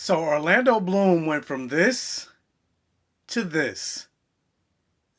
So Orlando Bloom went from this to this.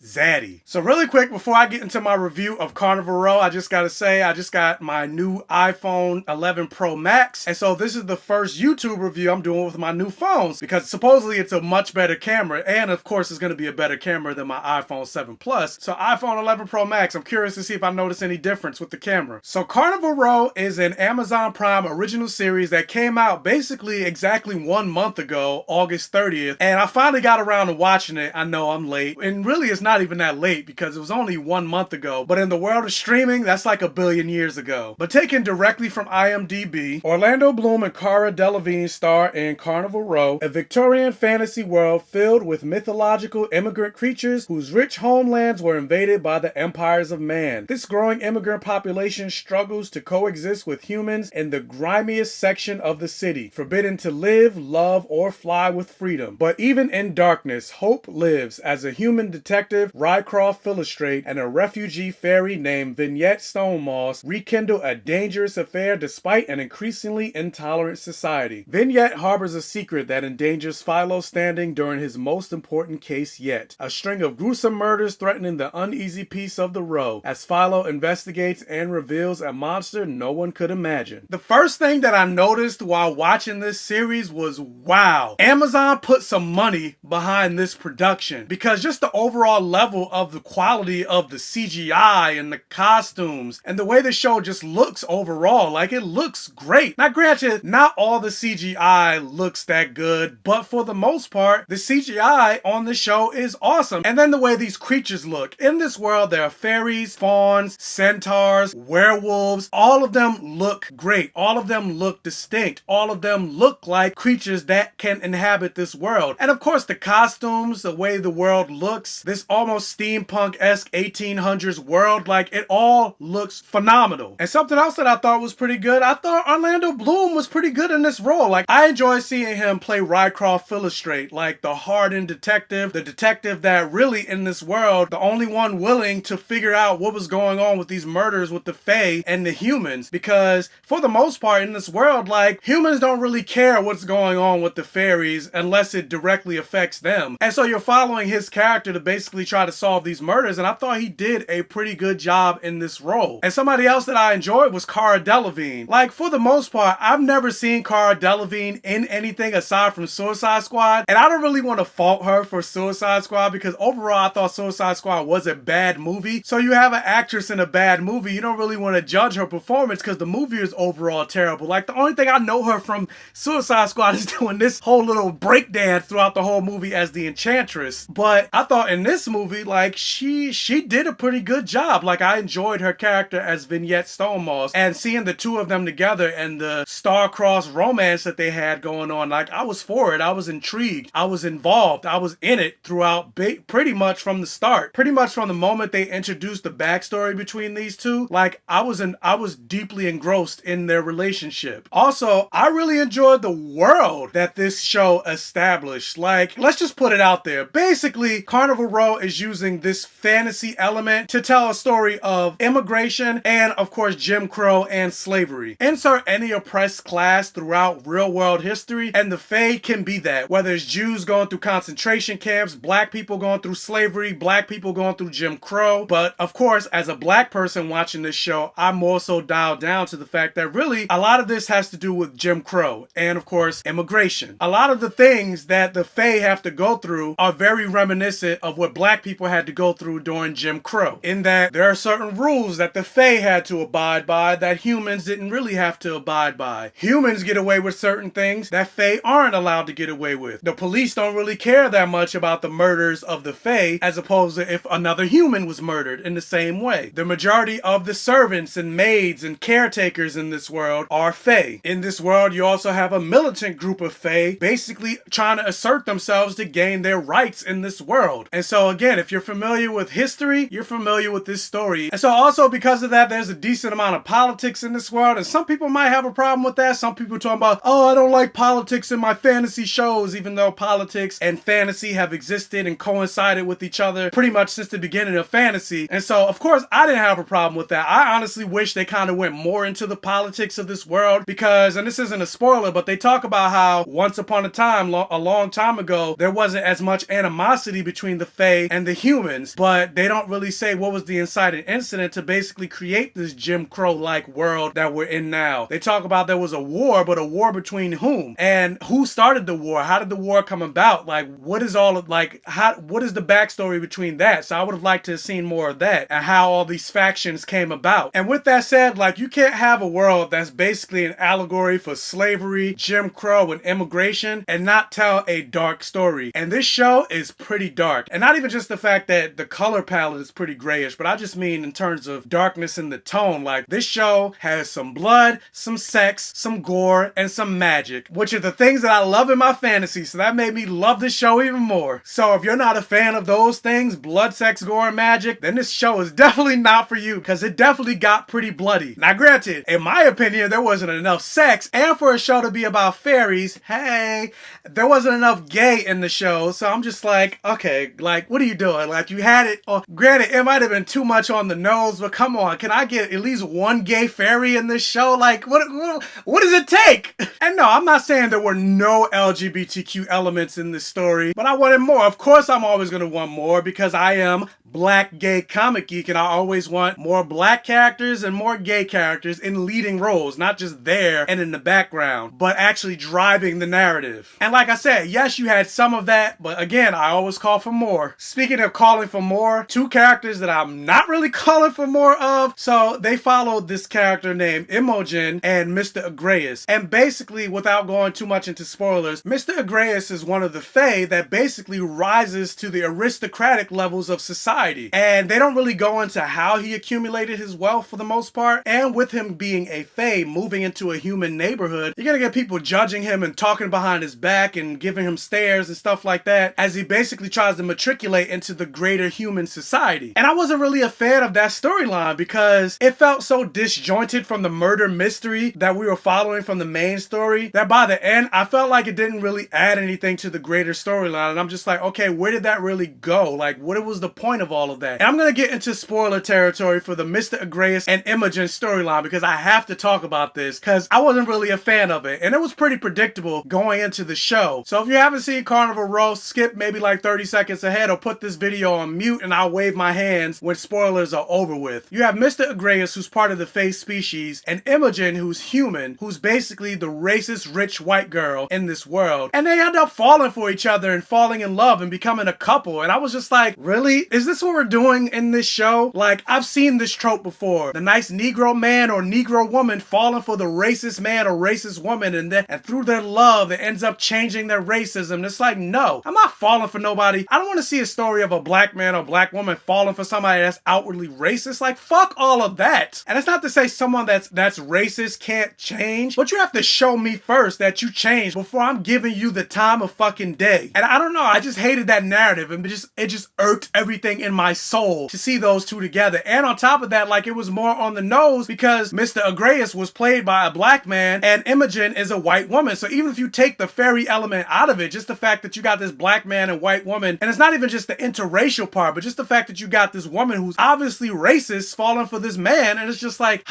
Zaddy. So really quick, before I get into my review of Carnival Row, I just gotta say, I just got my new iPhone 11 Pro Max. And so this is the first YouTube review I'm doing with my new phones because supposedly it's a much better camera. And of course, it's gonna be a better camera than my iPhone 7 Plus. So iPhone 11 Pro Max, I'm curious to see if I notice any difference with the camera. So Carnival Row is an Amazon Prime original series that came out basically exactly 1 month ago, August 30th. And I finally got around to watching it. I know I'm late. And really, it's not even that late because it was only 1 month ago, but in the world of streaming, that's like a billion years ago. But taken directly from IMDb, Orlando Bloom and Cara Delevingne star in Carnival Row, a Victorian fantasy world filled with mythological immigrant creatures whose rich homelands were invaded by the empires of man. This growing immigrant population struggles to coexist with humans in the grimiest section of the city, forbidden to live, love, or fly with freedom. But even in darkness, hope lives as a human detective, Rycroft Philostrate, and a refugee fairy named Vignette Stonemoss rekindle a dangerous affair despite an increasingly intolerant society. Vignette harbors a secret that endangers Philo's standing during his most important case yet, a string of gruesome murders threatening the uneasy peace of the row, as Philo investigates and reveals a monster no one could imagine. The first thing that I noticed while watching this series was, wow, Amazon put some money behind this production, because just the overall level of the quality of the CGI and the costumes and the way the show just looks overall, like it looks great. Now granted, not all the CGI looks that good, but for the most part, the CGI on the show is awesome. And then the way these creatures look. In this world, there are fairies, fauns, centaurs, werewolves. All of them look great. All of them look distinct. All of them look like creatures that can inhabit this world. And of course, the costumes, the way the world looks, this almost steampunk-esque 1800s world, like it all looks phenomenal. And something else that I thought was pretty good, I thought Orlando Bloom was pretty good in this role. Like, I enjoy seeing him play Rycroft Philostrate, like the hardened detective, the detective that really in this world, the only one willing to figure out what was going on with these murders with the Fae and the humans. Because for the most part in this world, like, humans don't really care what's going on with the fairies unless it directly affects them. And so you're following his character to basically try to solve these murders, and I thought he did a pretty good job in this role. And somebody else that I enjoyed was Cara Delevingne. Like, for the most part, I've never seen Cara Delevingne in anything aside from Suicide Squad, and I don't really want to fault her for Suicide Squad because overall I thought Suicide Squad was a bad movie. So you have an actress in a bad movie, you don't really want to judge her performance because the movie is overall terrible. Like, the only thing I know her from Suicide Squad is doing this whole little breakdance throughout the whole movie as the Enchantress. But I thought in this movie, like, she did a pretty good job. Like, I enjoyed her character as Vignette Stonemoss, and seeing the two of them together and the star-crossed romance that they had going on, like, I was for it. I was intrigued. I was involved. I was in it throughout pretty much from the start. Pretty much from the moment they introduced the backstory between these two, like, I was deeply engrossed in their relationship. Also, I really enjoyed the world that this show established. Like, let's just put it out there. Basically, Carnival Row is using this fantasy element to tell a story of immigration and, of course, Jim Crow and slavery. Insert any oppressed class throughout real-world history, and the Fae can be that. Whether it's Jews going through concentration camps, black people going through slavery, black people going through Jim Crow. But, of course, as a black person watching this show, I'm more so dialed down to the fact that really a lot of this has to do with Jim Crow and, of course, immigration. A lot of the things that the Fae have to go through are very reminiscent of what black people had to go through during Jim Crow, in that there are certain rules that the Fae had to abide by that humans didn't really have to abide by. Humans get away with certain things that Fae aren't allowed to get away with. The police don't really care that much about the murders of the Fae as opposed to if another human was murdered in the same way. The majority of the servants and maids and caretakers in this world are Fae. In this world, you also have a militant group of Fae basically trying to assert themselves to gain their rights in this world. And so again, again, if you're familiar with history, you're familiar with this story. And so also because of that, there's a decent amount of politics in this world, and some people might have a problem with that. Some people talking about, oh, I don't like politics in my fantasy shows, even though politics and fantasy have existed and coincided with each other pretty much since the beginning of fantasy. And so, of course, I didn't have a problem with that. I honestly wish they kind of went more into the politics of this world because, and this isn't a spoiler, but they talk about how once upon a time, a long time ago, there wasn't as much animosity between the Fae and the humans, but they don't really say what was the inciting incident to basically create this Jim Crow-like world that we're in now. They talk about there was a war, but a war between whom? And who started the war? How did the war come about? Like, what is all of, like, what is the backstory between that? So I would have liked to have seen more of that and how all these factions came about. And with that said, like, you can't have a world that's basically an allegory for slavery, Jim Crow, and immigration and not tell a dark story. And this show is pretty dark. And not even just the fact that the color palette is pretty grayish, but I just mean in terms of darkness in the tone. Like, this show has some blood, some sex, some gore, and some magic, which are the things that I love in my fantasy. So that made me love this show even more. So if you're not a fan of those things, blood, sex, gore, and magic, then this show is definitely not for you because it definitely got pretty bloody. Now granted, in my opinion, there wasn't enough sex, and for a show to be about fairies, hey, there wasn't enough gay in the show. So I'm just like, okay, like, what are you doing? Like, you had it, granted, it might have been too much on the nose, but come on, can I get at least one gay fairy in this show? Like, what does it take? And no, I'm not saying there were no LGBTQ elements in this story, but I wanted more. Of course, I'm always going to want more because I am Black Gay Comic Geek, and I always want more black characters and more gay characters in leading roles, not just there and in the background, but actually driving the narrative. And like I said, yes, you had some of that, but again, I always call for more. Speaking of calling for more, two characters that I'm not really calling for more of, so they followed this character named Imogen and Mr. Agreus. And basically, without going too much into spoilers, Mr. Agreus is one of the Fae that basically rises to the aristocratic levels of society. And they don't really go into how he accumulated his wealth for the most part. And with him being a Fae moving into a human neighborhood, you're gonna get people judging him and talking behind his back and giving him stares and stuff like that as he basically tries to matriculate into the greater human society. And I wasn't really a fan of that storyline because it felt so disjointed from the murder mystery that we were following from the main story that by the end, I felt like it didn't really add anything to the greater storyline. And I'm just like, okay, where did that really go? Like, what was the point of all of that? And I'm gonna get into spoiler territory for the Mr. Agreus and Imogen storyline because I have to talk about this because I wasn't really a fan of it and it was pretty predictable going into the show. So if you haven't seen Carnival Row, skip maybe like 30 seconds ahead or put this video on mute and I'll wave my hands when spoilers are over with. You have Mr. Agreus, who's part of the Fae species, and Imogen, who's human, who's basically the racist rich white girl in this world, and they end up falling for each other and falling in love and becoming a couple. And I was just like, really? Is this what we're doing in this show? Like, I've seen this trope before. The nice Negro man or Negro woman falling for the racist man or racist woman, and through their love, it ends up changing their racism. It's like, no, I'm not falling for nobody. I don't want to see a story of a black man or black woman falling for somebody that's outwardly racist. Like, fuck all of that. And it's not to say someone that's racist can't change, but you have to show me first that you changed before I'm giving you the time of fucking day. And I don't know, I just hated that narrative, and it just irked everything in my soul to see those two together. And on top of that, like, it was more on the nose because Mr. Agreus was played by a black man and Imogen is a white woman. So even if you take the fairy element out of it, just the fact that you got this black man and white woman, and it's not even just the interracial part, but just the fact that you got this woman who's obviously racist falling for this man, and it's just like,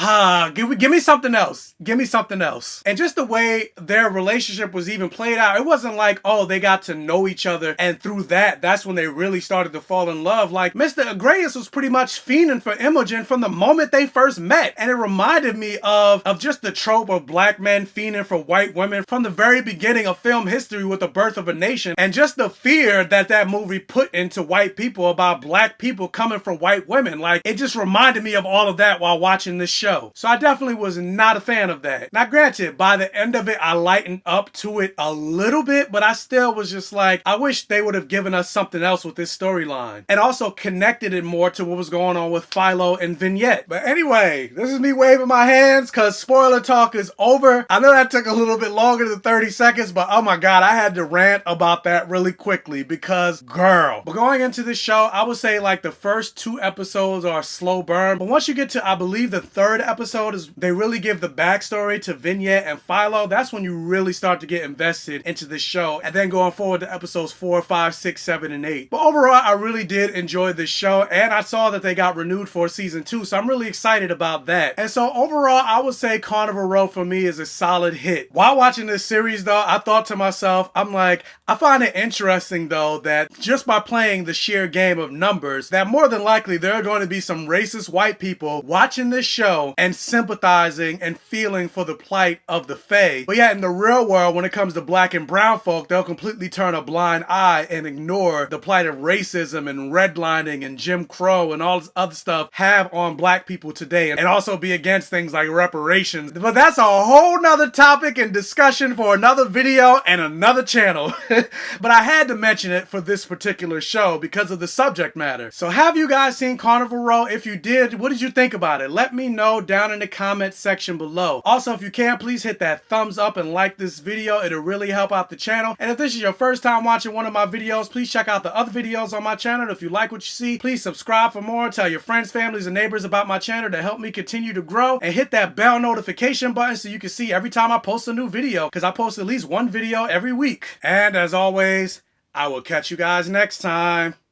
give me something else. Give me something else. And just the way their relationship was even played out, it wasn't like, oh, they got to know each other and through that's when they really started to fall in love. Like, Mr. Agreus was pretty much fiending for Imogen from the moment they first met. And it reminded me of just the trope of black men fiending for white women from the very beginning of film history with The Birth of a Nation, and just the fear that movie put into white people about black people coming for white women. Like, it just reminded me of all of that while watching this show. So I definitely was not a fan of that. Now granted, by the end of it, I lightened up to it a little bit, but I still was just like, I wish they would have given us something else with this storyline. And also connected it more to what was going on with Philo and Vignette. But anyway, this is me waving my hands because spoiler talk is over. I know that took a little bit longer than 30 seconds, but oh my god, I had to rant about that really quickly because girl. But going into this show, I would say like the first 2 episodes are a slow burn, but once you get to, I believe the 3rd episode is they really give the backstory to Vignette and Philo. That's when you really start to get invested into the show, and then going forward to episodes 4, 5, 6, 7, and 8. But overall, I really did enjoy this show, and I saw that they got renewed for season 2, so I'm really excited about that. And so overall, I would say Carnival Row for me is a solid hit. While watching this series though, I thought to myself, I'm like, I find it interesting though that just by playing the sheer game of numbers, that more than likely there are going to be some racist white people watching this show and sympathizing and feeling for the plight of the Fae. But yet in the real world, when it comes to black and brown folk, they'll completely turn a blind eye and ignore the plight of racism and redlining and Jim Crow and all this other stuff have on black people today, and also be against things like reparations. But that's a whole nother topic and discussion for another video and another channel. But I had to mention it for this particular show because of the subject matter. So have you guys seen Carnival Row? If you did, what did you think about it? Let me know down in the comment section below. Also, if you can, please hit that thumbs up and like this video. It'll really help out the channel. And if this is your first time watching one of my videos, please check out the other videos on my channel. If you like what you see, please subscribe for more. Tell your friends, families, and neighbors about my channel to help me continue to grow. And hit that bell notification button so you can see every time I post a new video, because I post at least one video every week. And as always, I will catch you guys next time.